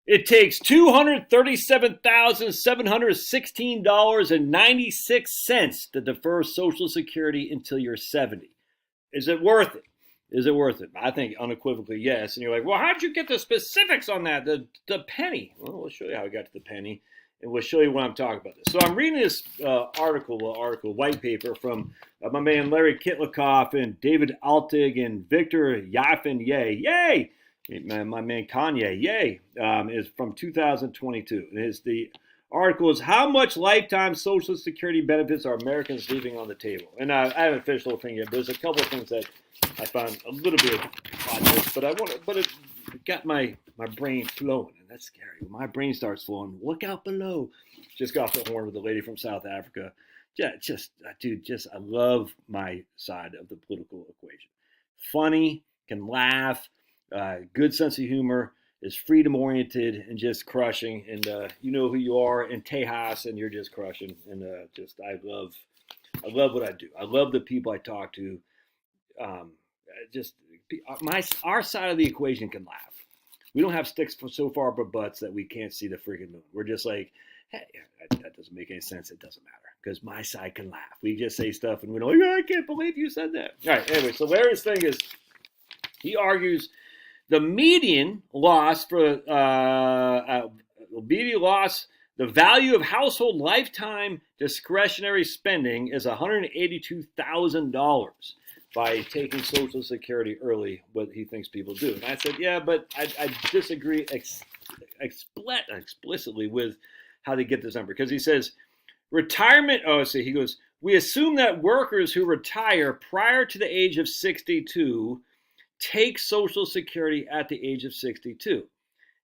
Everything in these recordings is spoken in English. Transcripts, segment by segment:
It takes $237,716.96 to defer Social Security until you're 70. Is it worth it? Is it worth it? I think unequivocally yes. And you're like, well, how'd you get the specifics on that? The penny. Well, we'll show you how I got to the penny, and we'll show you what I'm talking about. So I'm reading this white paper from my man Larry Kitlikoff and David Altig and Victor Yafin. Yay! My man Kanye, is from 2022. The article is How Much Lifetime Social Security Benefits Are Americans Leaving on the Table? And I haven't finished the whole thing yet, but there's a couple of things that I found a little bit on this, but it got my brain flowing, and that's scary. When my brain starts flowing, look out below. Just got off the horn with a lady from South Africa. I love my side of the political equation. Funny, can laugh. Good sense of humor, is freedom oriented and just crushing, and you know who you are in Tejas, and you're just crushing, and I love what I do. I love the people I talk to. Our side of the equation can laugh. We don't have sticks so far up our butts that we can't see the freaking moon. We're just like, hey, that doesn't make any sense. It doesn't matter because my side can laugh. We just say stuff and we're like, I can't believe you said that. All right. Anyway, so Larry's thing is, he argues the median loss the value of household lifetime discretionary spending is $182,000 by taking Social Security early, what he thinks people do. And I said, yeah, but I disagree explicitly with how they get this number. Because he says, he goes, we assume that workers who retire prior to the age of 62 take Social Security at the age of 62.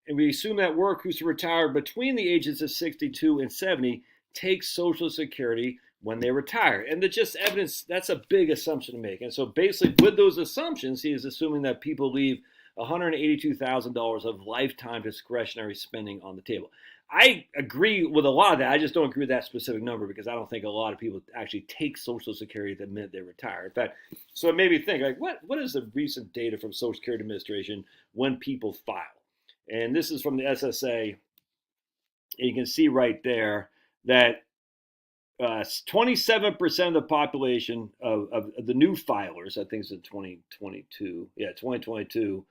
And we assume that workers who retire between the ages of 62 and 70 take Social Security when they retire. And just evidence, that's a big assumption to make. And so basically with those assumptions, he is assuming that people leave $182,000 of lifetime discretionary spending on the table. I agree with a lot of that. I just don't agree with that specific number because I don't think a lot of people actually take Social Security the minute they retire. In fact, so it made me think, like, what is the recent data from Social Security Administration when people file? And this is from the SSA. And you can see right there that 27% of the population of the new filers, I think it's in 2022. Yeah, 2022.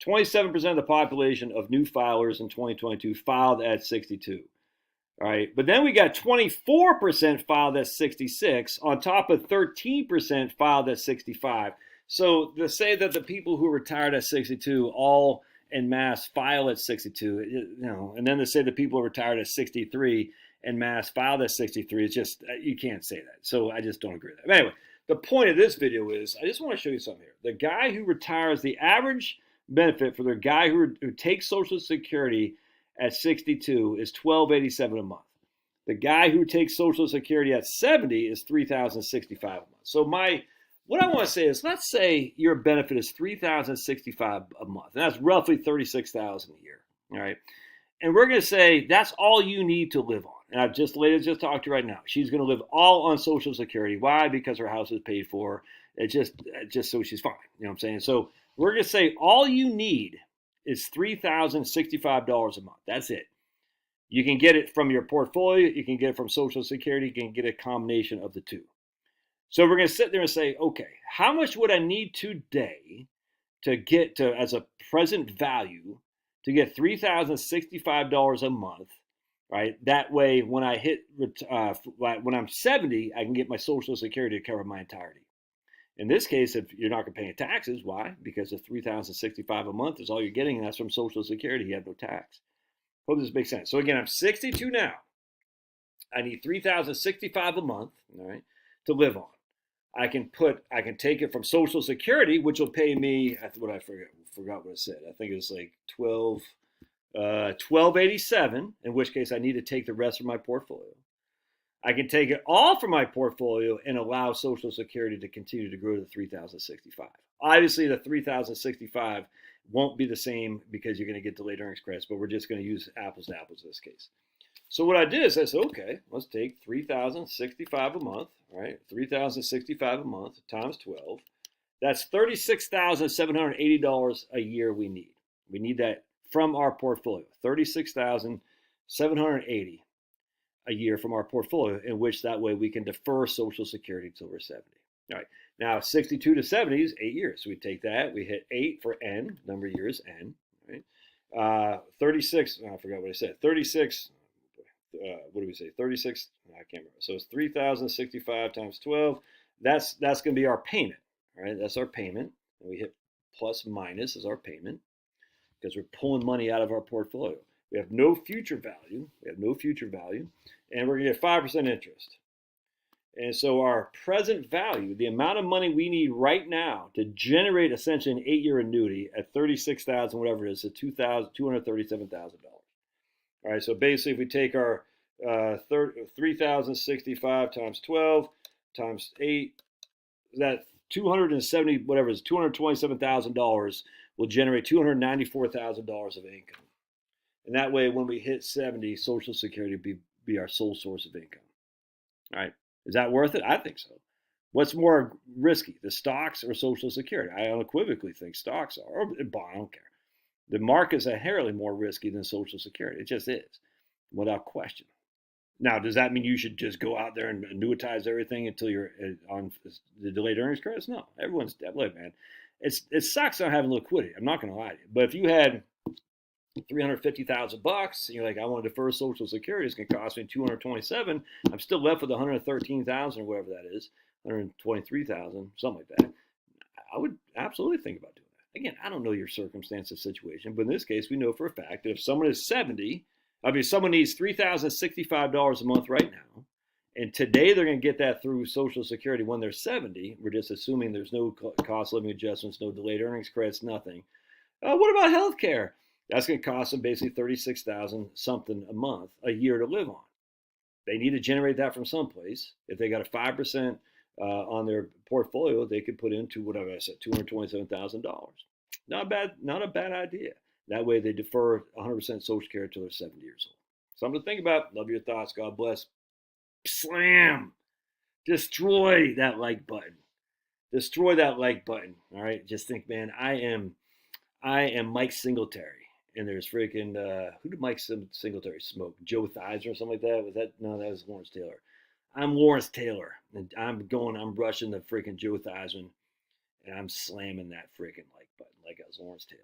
27% of the population of new filers in 2022 filed at 62. All right, but then we got 24% filed at 66 on top of 13% filed at 65. So to say that the people who retired at 62 all en masse file at 62, and then to say the people who retired at 63 en masse filed at 63, it's just, you can't say that. So I just don't agree with that. But anyway, the point of this video is, I just want to show you something here. The guy who retires, the average benefit for the guy who takes Social Security at 62 is $1,287 a month. The guy who takes Social Security at 70 is $3,065 a month. So what I want to say is, let's say your benefit is $3,065 a month, and that's roughly $36,000 a year. All right, and we're going to say that's all you need to live on. And I've just talked to you right now. She's going to live all on Social Security. Why? Because her house is paid for. It's just so she's fine. You know what I'm saying? So we're going to say all you need is $3,065 a month. That's it. You can get it from your portfolio. You can get it from Social Security. You can get a combination of the two. So we're going to sit there and say, okay, how much would I need today to get to, as a present value, to get $3,065 a month, right? That way, when when I'm 70, I can get my Social Security to cover my entirety. In this case, if you're not going to pay any taxes, why? Because the $3,065 a month is all you're getting, and that's from Social Security. You have no tax. Hope this makes sense. So again, I'm 62 now. I need $3,065 a month, all right, to live on. I can take it from Social Security, which will pay me, forgot what I said. I think it was like $1,287, in which case I need to take the rest of my portfolio. I can take it all from my portfolio and allow Social Security to continue to grow to $3,065. Obviously, the $3,065 won't be the same because you're going to get delayed earnings credits, but we're just going to use apples to apples in this case. So what I did is I said, okay, let's take $3,065 a month, right? $3,065 a month times 12. That's $36,780 a year we need. We need that from our portfolio, 36,780 a year from our portfolio, in which that way we can defer Social Security until we're 70. All right. Now, 62 to 70 is 8 years. So we take that, we hit 8 for N, number of years, N. Right? 36, I forgot what I said. 36, what do we say? 36, I can't remember. So it's 3,065 times 12. That's going to be our payment. All right. That's our payment. And we hit plus minus as our payment because we're pulling money out of our portfolio. We have no future value. And we're going to get 5% interest. And so our present value, the amount of money we need right now to generate essentially an 8-year annuity at 36,000, whatever it is, at $237,000. All right, so basically if we take our 3,065 times 12 times 8, that 270, whatever it is, $227,000 will generate $294,000 of income. And that way, when we hit 70, Social Security will be our sole source of income. All right. Is that worth it? I think so. What's more risky, the stocks or Social Security? I unequivocally think stocks are, or bond, I don't care. The market's inherently more risky than Social Security. It just is, without question. Now, does that mean you should just go out there and annuitize everything until you're on the delayed earnings credits? No, everyone's, look, man, it sucks not having liquidity. I'm not going to lie to you. But if you had $350,000, and you're like, I want to defer Social Security, it's going to cost me $227. I'm still left with $113,000 or whatever that is, $123,000, something like that. I would absolutely think about doing that. Again, I don't know your circumstance or situation, but in this case, we know for a fact that if someone is 70, someone needs $3,065 a month right now, and today they're going to get that through Social Security when they're 70. We're just assuming there's no cost living adjustments, no delayed earnings credits, nothing. What about health care? That's going to cost them basically $36,000 something a month, a year to live on. They need to generate that from someplace. If they got a 5% on their portfolio, they could put into whatever I said, $227,000. Not a bad idea. That way they defer 100% Social Security until they're 70 years old. Something to think about. Love your thoughts. God bless. Slam. Destroy that like button. Destroy that like button. All right. Just think, man, I am Mike Singletary. And there's freaking, who did Mike Singletary smoke? Joe Theismann or something like that? No, that was Lawrence Taylor. I'm Lawrence Taylor. And I'm rushing the freaking Joe Theismann. And I'm slamming that freaking like button like I was Lawrence Taylor.